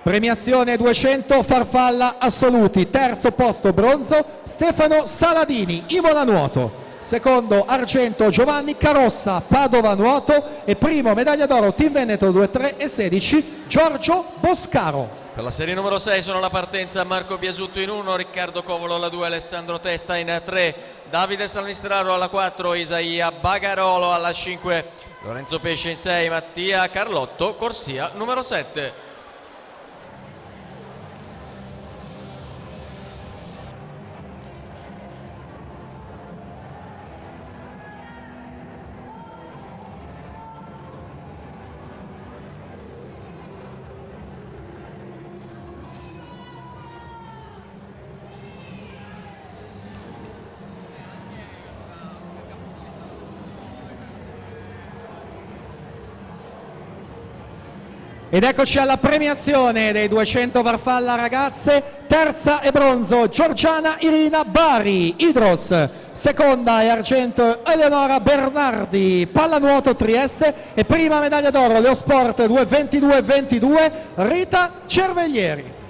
Premiazione 200 farfalla assoluti, terzo posto bronzo Stefano Saladini, Imola Nuoto, secondo argento Giovanni Carossa, Padova Nuoto e primo medaglia d'oro Team Veneto 2, 3 e 16 Giorgio Boscaro. Per la serie numero 6 sono la partenza Marco Biasutto in 1, Riccardo Covolo alla 2, Alessandro Testa in 3, Davide Salmistraro alla 4, Isaia Bagarolo alla 5, Lorenzo Pesce in 6, Mattia Carlotto, corsia numero 7. Ed eccoci alla premiazione dei 200 farfalla ragazze, terza e bronzo Giorgiana Irina Bari, Idros, seconda e argento Eleonora Bernardi, pallanuoto Trieste e prima medaglia d'oro Leosport 2 22-22 Rita Cerveglieri.